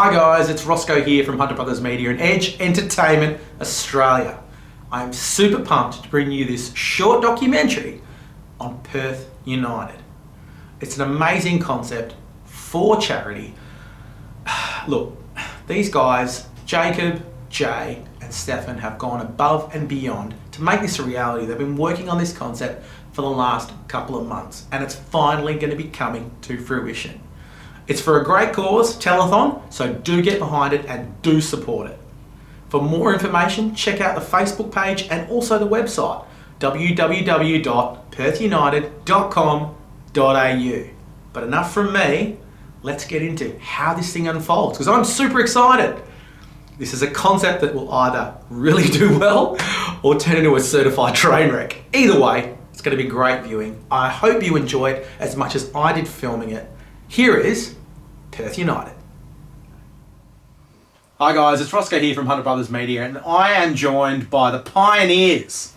Hi guys, it's Roscoe here from Hunter Brothers Media and Edge Entertainment Australia. I'm super pumped to bring you this short documentary on Perth United. It's an amazing concept for charity. Look, these guys, Jacob, Jay and Stefan, have gone above and beyond to make this a reality. They've been working on this concept for the last couple of months and it's finally going to be coming to fruition. It's for a great cause, telethon, so do get behind it and do support it. For more information, check out the Facebook page and also the website www.perthunited.com.au. But enough from me, let's get into how this thing unfolds, because I'm super excited. This is a concept that will either really do well or turn into a certified train wreck. Either way, it's going to be great viewing. I hope you enjoy it as much as I did filming it. Here is Perth United. Hi guys, it's Roscoe here from Hunter Brothers Media and I am joined by the pioneers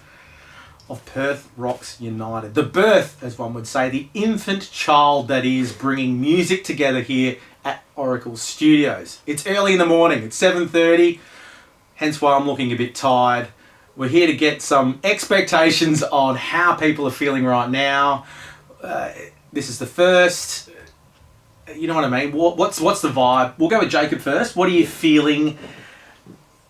of Perth Rocks United. The birth, as one would say, the infant child that is bringing music together here at Oracle Studios. It's early in the morning, it's 7:30, hence why I'm looking a bit tired. We're here to get some expectations on how people are feeling right now. This is the first, you know what I mean? What's the vibe? We'll go with Jacob first. What are you feeling?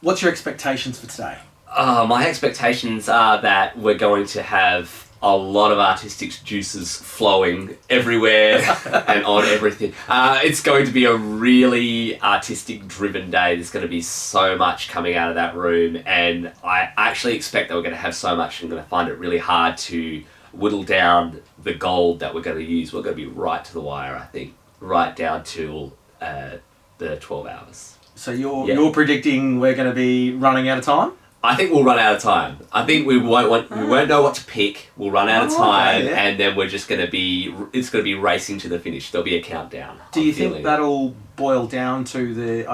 What's your expectations for today? My expectations are that we're going to have a lot of artistic juices flowing everywhere and on everything. It's going to be a really artistic driven day. There's going to be so much coming out of that room and I actually expect that we're going to have so much I'm going to find it really hard to whittle down the gold that we're going to use. We're going to be right to the wire, I think. Right down to the 12 hours. So you're predicting we're going to be running out of time? I think we'll run out of time. I think we won't know what to pick. We'll run out of time, okay, yeah. And then we're just going to be. It's going to be racing to the finish. There'll be a countdown. Do you think that'll boil down to the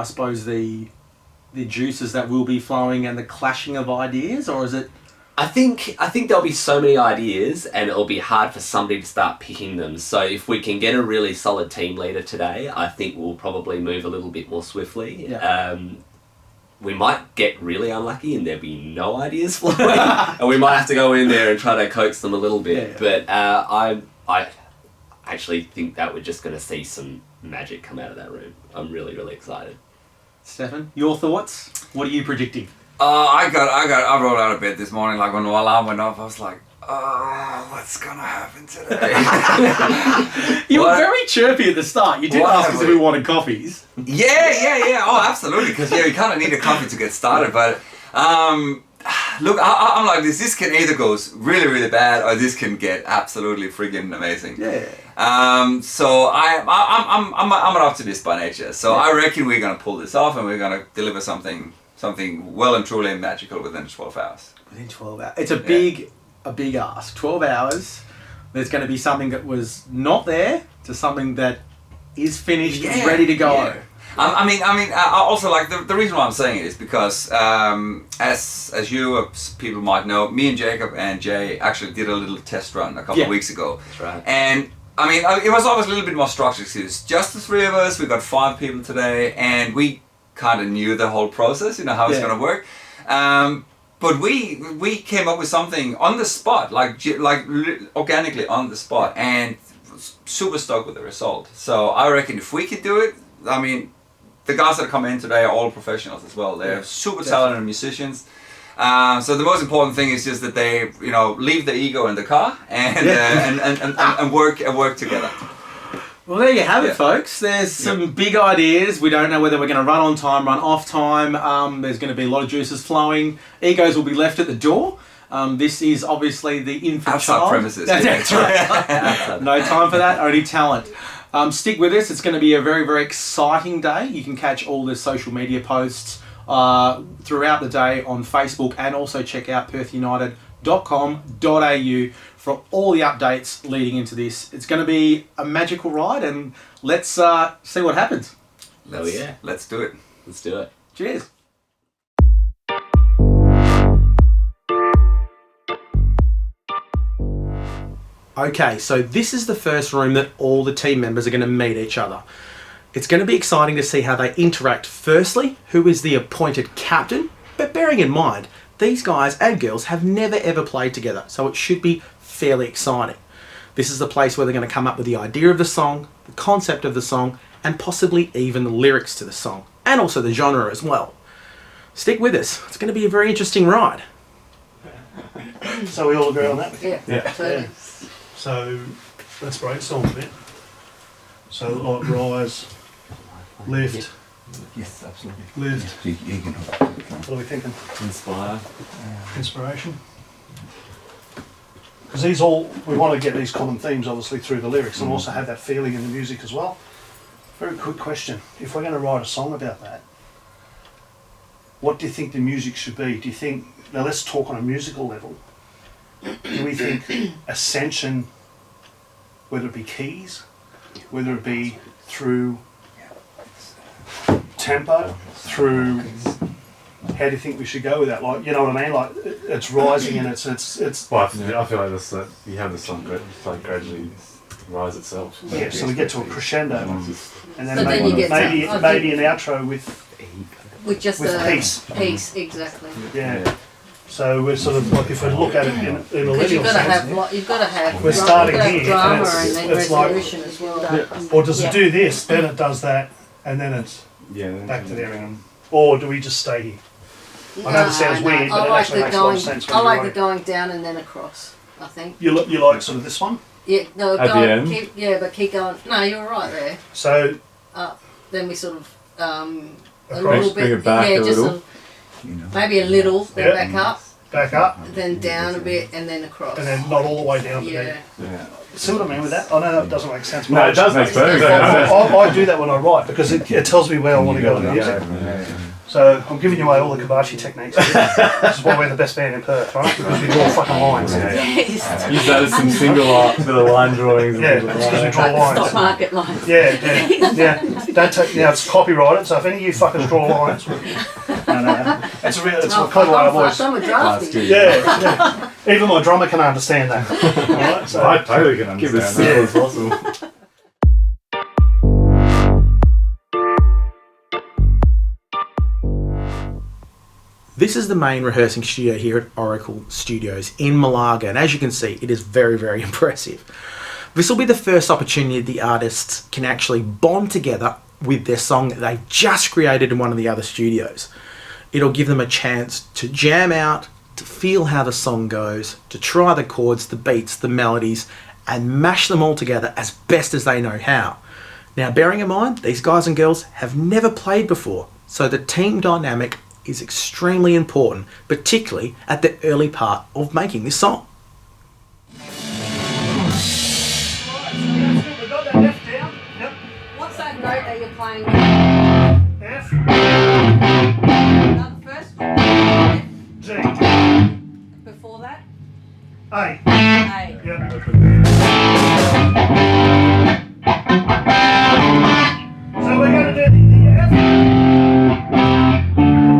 juices that will be flowing and the clashing of ideas, or is it? I think there'll be so many ideas and it'll be hard for somebody to start picking them. So if we can get a really solid team leader today, I think we'll probably move a little bit more swiftly. Yeah. We might get really unlucky and there'll be no ideas flowing and we might have to go in there and try to coax them a little bit. Yeah. But I actually think that we're just going to see some magic come out of that room. I'm really, really excited. Stefan, your thoughts? What are you predicting? I rolled out of bed this morning, like when the alarm went off, I was like, what's gonna happen today? You were very chirpy at the start. You did ask us if we wanted coffees. Yeah. Oh, absolutely, because you kind of need a coffee to get started, but look, I'm like this. This can either go really, really bad, or this can get absolutely friggin' amazing. Yeah. So I'm an optimist by nature. So I reckon we're gonna pull this off, and we're gonna deliver something well and truly magical within 12 hours. Within 12 hours. It's a big ask. 12 hours. There's going to be something that was not there to something that is finished and ready to go. Yeah. I mean, also like the reason why I'm saying it is because as you people might know, me and Jacob and Jay actually did a little test run a couple of weeks ago. That's right. And I mean, it was always a little bit more structured. It's just the three of us. We got 5 people today, and we kind of knew the whole process, how it's going to work. But we came up with something on the spot, like organically on the spot, and super stoked with the result. So I reckon if we could do it, I mean, the guys that come in today are all professionals as well. They're super talented musicians. So the most important thing is just that they, leave the ego in the car and work together. Well, there you have it, folks. There's some big ideas. We don't know whether we're going to run on time, run off time. There's going to be a lot of juices flowing. Egos will be left at the door. This is obviously the infant child. Premises. That's right. No time for that, only talent. Stick with us. It's going to be a very, very exciting day. You can catch all the social media posts throughout the day on Facebook, and also check out perthunited.com.au for all the updates leading into this. It's going to be a magical ride, and let's see what happens. Let's do it. Let's do it. Cheers. Okay, so this is the first room that all the team members are going to meet each other. It's going to be exciting to see how they interact. Firstly, who is the appointed captain? But bearing in mind, these guys and girls have never ever played together, so it should be fairly exciting. This is the place where they're going to come up with the idea of the song, the concept of the song, and possibly even the lyrics to the song, and also the genre as well. Stick with us. It's going to be a very interesting ride. So we all agree on that? Yeah. So let's brainstorm a bit. So like rise, lift, Yes, absolutely. lift. You can What are we thinking? Inspire. Inspiration. Because these all, we want to get these common themes obviously through the lyrics and also have that feeling in the music as well. Very quick question. If we're going to write a song about that, what do you think the music should be? Do you think, now let's talk on a musical level. Do we think ascension, whether it be keys, whether it be through tempo, through, how do you think we should go with that? Like, you know what I mean? Like, it's rising and it's. Well, I feel like this, you have the song gradually rise itself. Yeah, so we get to a crescendo, and then So then you get maybe an outro with just with a peace. Peace, exactly. Yeah. So we're sort of like, if we look at it in a Because linear sense, you've got to have We're starting you've got to here, have and drama it's- and then it's like- resolution as well. or does it do this, then it does that, and then it's Yeah. back to there, or do we just stay here? I know it sounds weird, but it actually makes a lot of sense when I you like write the it. going down and then across. I think. You like sort of this one? Yeah, no, At go, the end? but keep going. No, you're right there. So Then we sort of a Across, little bring bit, it back yeah, a just little. sort of, maybe a little, then Yeah. back up, back up, then down a bit, and then across. and then not all the way down. But yeah. then, Yeah. see what I mean with that? I know that doesn't make sense. But No, it does make perfect I, sense. I do that when I write because it tells me where I want to go with the music. So I'm giving you away all the Kabashi techniques. This is why we're the best band in Perth, right? Because we draw fucking lines. Use that as some single art for the line drawings. Yeah, it's because we draw lines. Stock market lines. Yeah. Don't take. Now it's copyrighted, so if any of you fuckers draw lines, no. It's a real. It's a clever way I've always. I'm a drafty. Yeah. Even my drummer can understand that. Alright, so I totally can Keep it understand simple that. as possible. This is the main rehearsing studio here at Oracle Studios in Malaga, and as you can see, it is very, very impressive. This will be the first opportunity the artists can actually bond together with their song that they've just created in one of the other studios. It'll give them a chance to jam out, to feel how the song goes, to try the chords, the beats, the melodies, and mash them all together as best as they know how. Now, bearing in mind, these guys and girls have never played before, so the team dynamic is extremely important, particularly at the early part of making this song. we've got that F down. Yep. What's that note that you're playing? F, Not the first one. G, Before that? A. A. Yep. So we're going to do the F.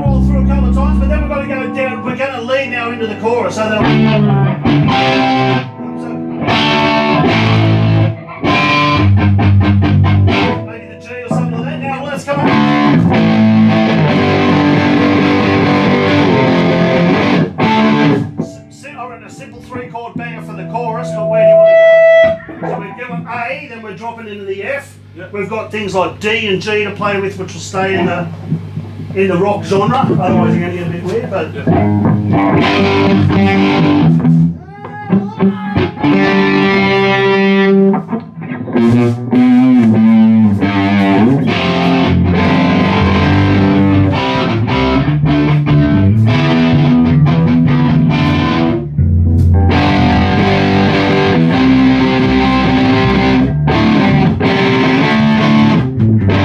Roll through a couple of times, but then we're going to go down. We're going to lead now into the chorus. So maybe the G or something like that. Now let's come on. A simple 3-chord banger for the chorus, but where do you want to go? So we're doing A, then we're dropping into the F. Yep. We've got things like D and G to play with, which will stay in the rock genre. Otherwise, you're going to get a bit weird. But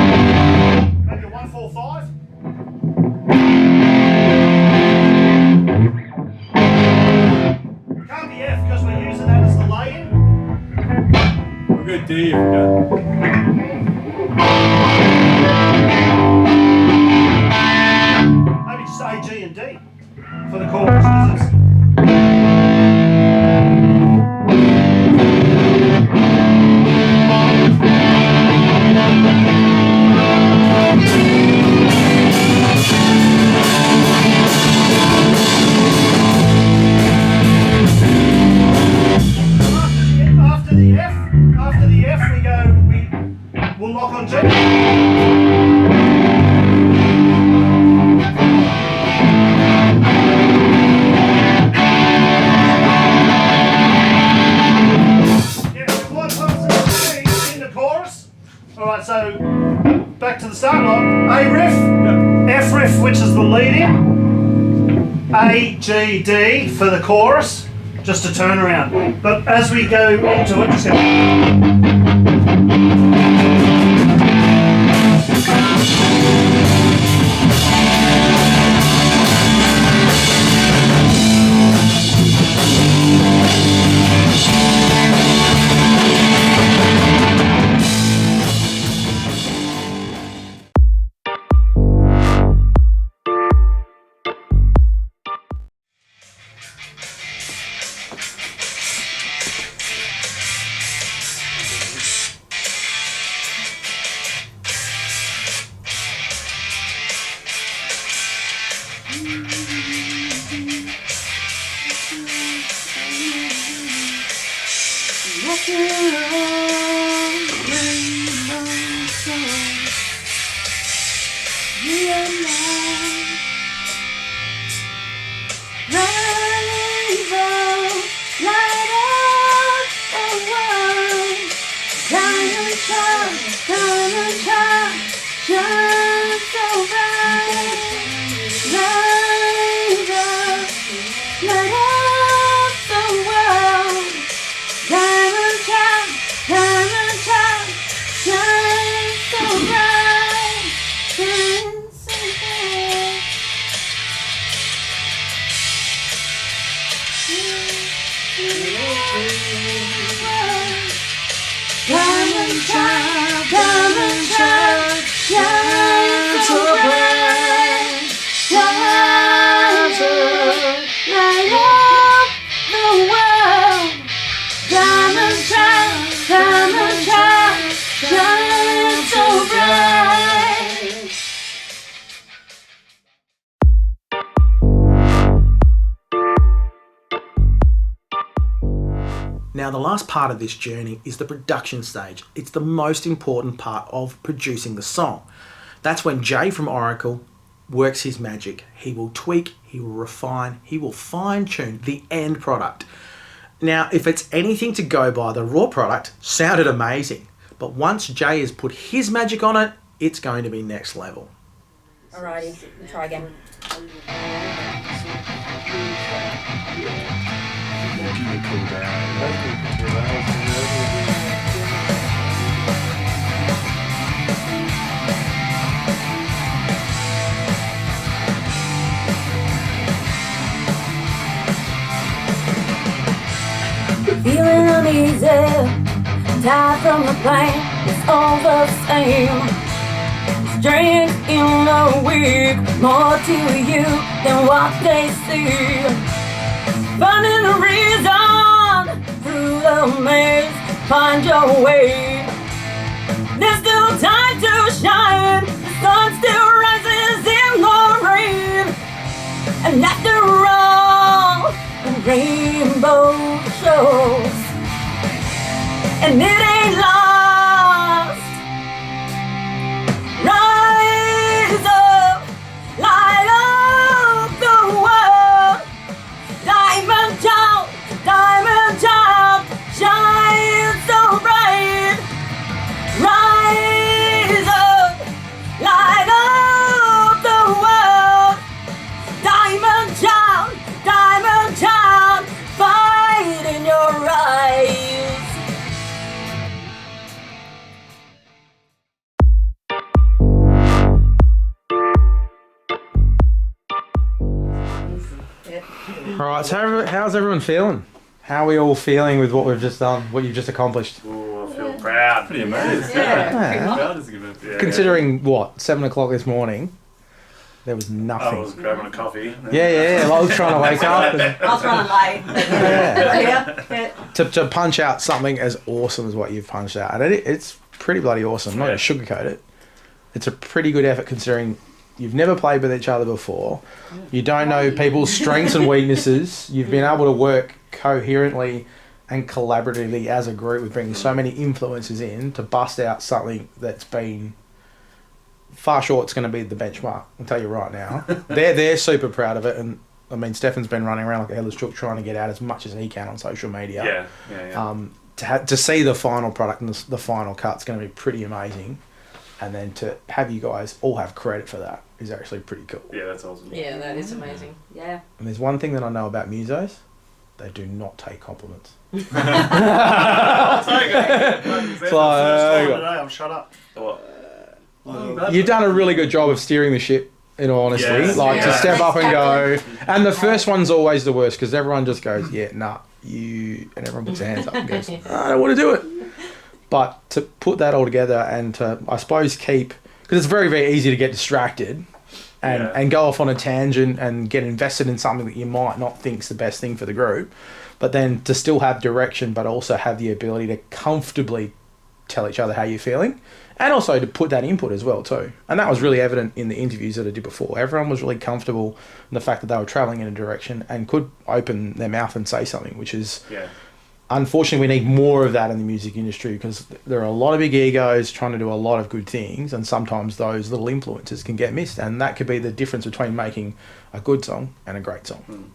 maybe a 1, 4, 5. Can't be F because we're using that as the lay-in. We'll go D if we go. Maybe just A, G, and D for the chorus. 'Cause it's start like A riff, F riff, which is the lead in, A, G, D for the chorus, just a turnaround. But as we go into it, just go. Now, the last part of this journey is the production stage. It's the most important part of producing the song. That's when Jay from Oracle works his magic. He will tweak, he will refine, he will fine-tune the end product. Now, if it's anything to go by, the raw product sounded amazing. But once Jay has put his magic on it, it's going to be next level. Alrighty, we'll try again. Feeling uneasy, tired from the pain, it's all the same. Strength in a week, more to you than what they see. Finding a reason through the maze, find your way. There's still time to shine, the sun still rises in the rain. And after all, the rainbow shows, and it ain't lost. Rise up, light up the world. Diamond child, shine so bright. Rise up, light up the world. Diamond child, fight in your eyes. All right, so how's everyone feeling? How are we all feeling with what we've just done, what you've just accomplished? Oh, I feel proud. Pretty amazed. Yeah. Proud is a good word. Considering what, 7 o'clock this morning, there was nothing. I was grabbing a coffee. Yeah. I was trying to wake up. And, I was running late. yeah. To punch out something as awesome as what you've punched out. And it's pretty bloody awesome. I'm not going to sugarcoat it. It's a pretty good effort considering you've never played with each other before. You don't know people's strengths and weaknesses. You've been able to work coherently and collaboratively as a group with bringing so many influences in to bust out something that's been far short. It's going to be the benchmark. I'll tell you right now. They're super proud of it, and I mean Stefan's been running around like a headless chook trying to get out as much as he can on social media. Yeah. To see the final product and the final cut's going to be pretty amazing. and then to have you guys all have credit for that is actually pretty cool. Yeah, that's awesome. Yeah, that is amazing. Yeah. And there's one thing that I know about musos: they do not take compliments. I'll take it. First time today, I'm shut up. You've done a really good job of steering the ship, in all honesty. Yes. To step up and go. And the first one's always the worst because everyone just goes, yeah, nah, you... And everyone puts their hands up and goes, I don't want to do it. But to put that all together and to, I suppose, keep... Because it's very, very easy to get distracted and go off on a tangent and get invested in something that you might not think's the best thing for the group. But then to still have direction, but also have the ability to comfortably tell each other how you're feeling. And also to put that input as well too. And that was really evident in the interviews that I did before. Everyone was really comfortable in the fact that they were travelling in a direction and could open their mouth and say something, which is... Unfortunately, we need more of that in the music industry because there are a lot of big egos trying to do a lot of good things, and sometimes those little influences can get missed, and that could be the difference between making a good song and a great song.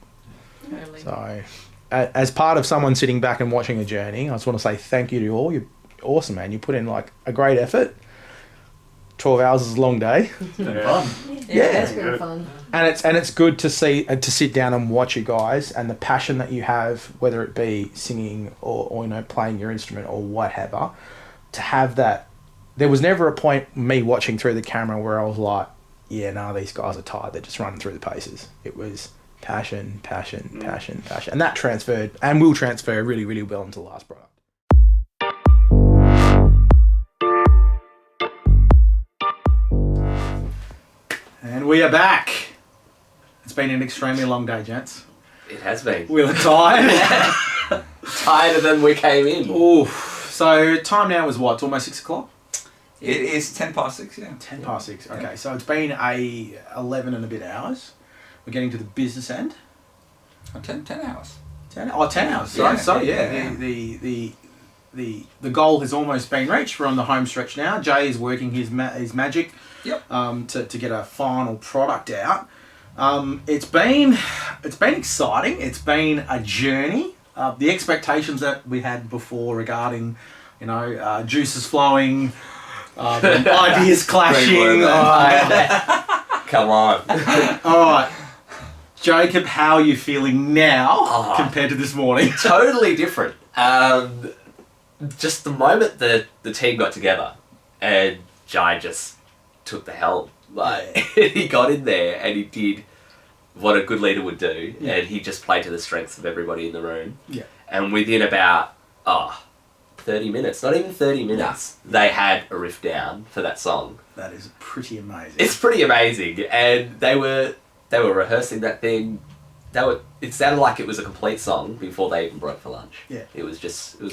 Totally. So, as part of someone sitting back and watching a journey, I just want to say thank you to you all. You're awesome, man. You put in like a great effort. 12 hours is a long day. It's been fun. Yeah. It's been fun. And it's good to see to sit down and watch you guys and the passion that you have, whether it be singing or playing your instrument or whatever, to have that. There was never a point me watching through the camera where I was like, yeah, no, these guys are tired. They're just running through the paces. It was passion, and that transferred and will transfer really, really well into the last product. And we are back. It's been an extremely long day, gents. It has been. We are tired. Tighter than we came in. Oof. So time now is what? It's almost 6 o'clock? It is 10 past 6, yeah. 10 past 6. Okay, so it's been 11 and a bit hours. We're getting to the business end. Oh, 10 hours. 10 hours. Sorry. Yeah, So yeah. The goal has almost been reached. We're on the home stretch now. Jay is working his magic to get a final product out. It's been exciting. It's been a journey. The expectations that we had before regarding, juices flowing, ideas clashing. Come on. All right. Jacob, how are you feeling now compared to this morning? Totally different. Just the moment the team got together and Jai just took the helm. Like, he got in there and he did what a good leader would do, and he just played to the strengths of everybody in the room. Yeah. And within about 30 minutes, not even 30 minutes, they had a riff down for that song. That is pretty amazing. It's pretty amazing, and they were rehearsing that thing. It sounded like it was a complete song before they even broke for lunch. Yeah. It was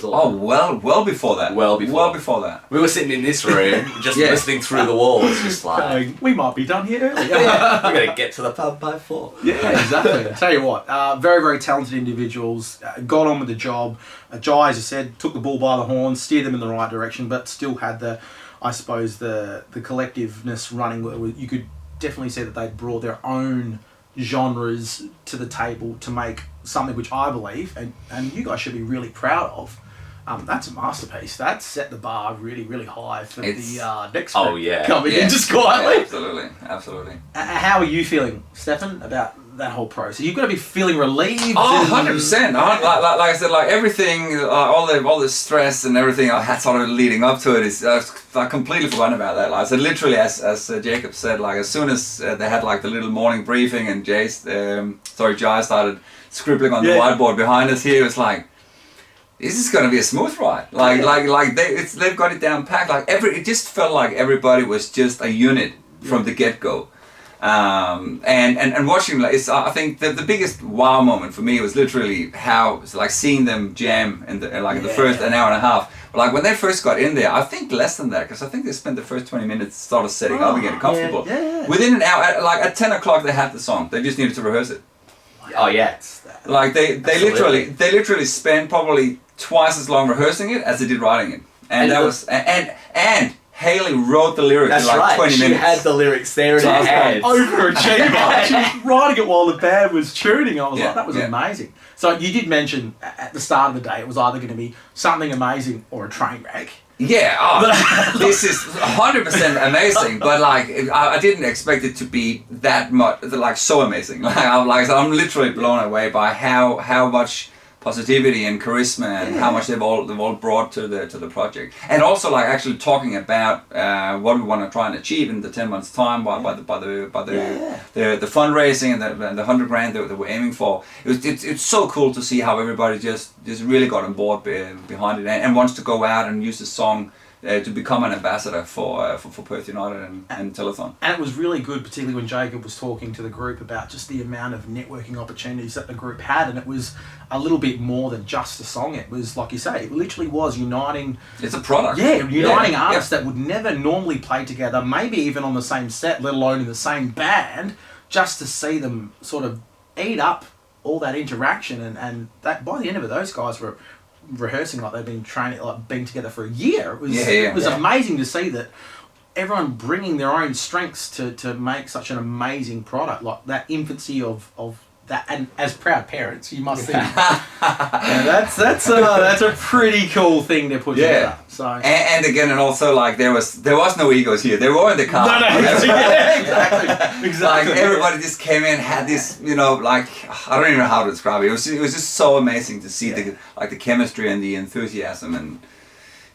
all... Oh, well before that. Well before that. We were sitting in this room, just listening through the walls, just like... we might be done here early. We're going to get to the pub by 4. Yeah, exactly. Tell you what, very, very talented individuals, got on with the job. Jai, as I said, took the bull by the horns, steered them in the right direction, but still had the collectiveness running. You could definitely see that they'd brought their own genres to the table to make something which I believe, and you guys should be really proud of. That's a masterpiece. That set the bar really, really high for the next coming in just quietly. Yeah, absolutely. How are you feeling, Stefan, about that whole process? You've got to be feeling relieved. 100%. Like I said, like everything, all the stress and everything I had sort of leading up to it is I completely forgotten about that. Like I said, literally, as Jacob said, like as soon as they had like the little morning briefing and Jai started scribbling on the whiteboard behind us here, it was like, this is going to be a smooth ride. They've got it down packed. It just felt like everybody was just a unit from the get go. And watching, I think the biggest wow moment for me was literally how seeing them jam in the first an hour and a half. Like when they first got in there, I think less than that, because I think they spent the first 20 minutes sort of setting up and getting comfortable. Within an hour, at 10 o'clock they had the song. They just needed to rehearse it. Oh yeah. Like they literally spent probably twice as long rehearsing it as they did writing it. And that was and Haley wrote the lyrics in 20 minutes. She had the lyrics there in her head. Overachiever. She was writing it while the band was tuning. I was like, that was amazing. So you did mention at the start of the day it was either going to be something amazing or a train wreck. Yeah, oh, this is 100% amazing, but like I didn't expect it to be that much, like so amazing. I'm literally blown away by how much positivity and charisma and how much they've all brought to the project, and also like actually talking about what we want to try and achieve in the 10 months time by the fundraising and the 100 grand that we're aiming for. It's so cool to see how everybody just really got on board behind it and wants to go out and use the song to become an ambassador for Perth United and Telethon. And it was really good, particularly when Jacob was talking to the group about just the amount of networking opportunities that the group had, and it was a little bit more than just a song. It was, like you say, it literally was uniting... It's a product. Yeah, uniting artists that would never normally play together, maybe even on the same set, let alone in the same band, just to see them sort of eat up all that interaction, and that by the end of it, those guys were rehearsing like they've been training, like being together for a year. It was amazing to see that everyone bringing their own strengths to make such an amazing product, like that infancy of that. And as proud parents, you must think that's a pretty cool thing to put together. So and again, and also like there was no egos here. They were in the car. No, exactly. Like everybody just came in, had this, like I don't even know how to describe it. It was just so amazing to see the chemistry and the enthusiasm and.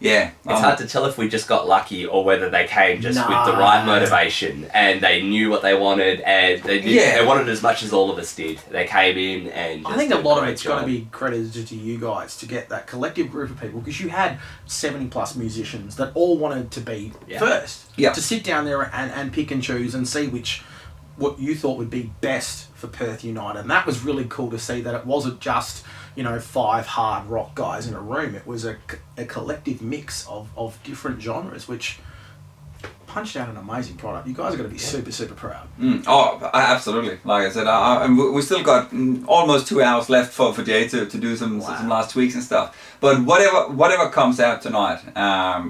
Yeah, it's hard to tell if we just got lucky or whether they came just with the right motivation and they knew what they wanted and they wanted as much as all of us did. They came in and I think a lot of it's got to be credited to you guys to get that collective group of people, because you had 70 plus musicians that all wanted to be first. Yeah. To sit down there and pick and choose and see what you thought would be best for Perth United, and that was really cool to see that it wasn't just 5 hard rock guys in a room. It was a collective mix of different genres, which punched out an amazing product. You guys are going to be super, super proud. Oh, absolutely. Like I said, we still got almost 2 hours left for Jay to do some last tweaks and stuff. But whatever comes out tonight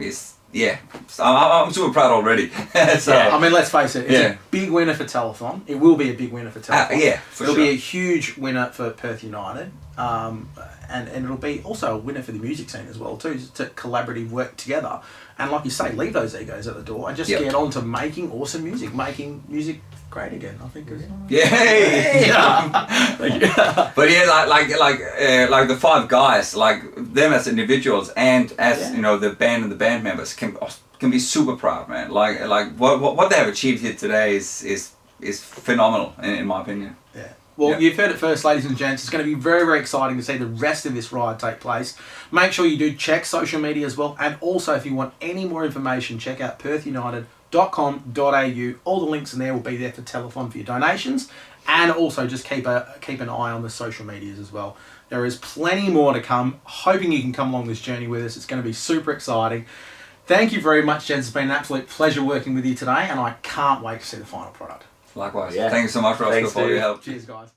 is... Yeah, I'm super proud already. So, I mean, let's face it, it's a big winner for Telethon. It will be a big winner for Telethon. It'll be a huge winner for Perth United. And it'll be also a winner for the music scene as well too, to collaborative work together. And like you say, leave those egos at the door and just get on to making awesome music, making music great again, I think. But like the 5 guys, like them as individuals and as the band and the band members can be super proud, man. Like what they have achieved here today is phenomenal in my opinion. Yeah. Well, you've heard it first, ladies and gents. It's going to be very, very exciting to see the rest of this ride take place. Make sure you do check social media as well. And also, if you want any more information, check out perthunited.com.au. All the links in there will be there for Telethon for your donations. And also, just keep an eye on the social medias as well. There is plenty more to come. Hoping you can come along this journey with us. It's going to be super exciting. Thank you very much, gents. It's been an absolute pleasure working with you today. And I can't wait to see the final product. Likewise. Thank you so much, Roscoe, for your help. Cheers, guys.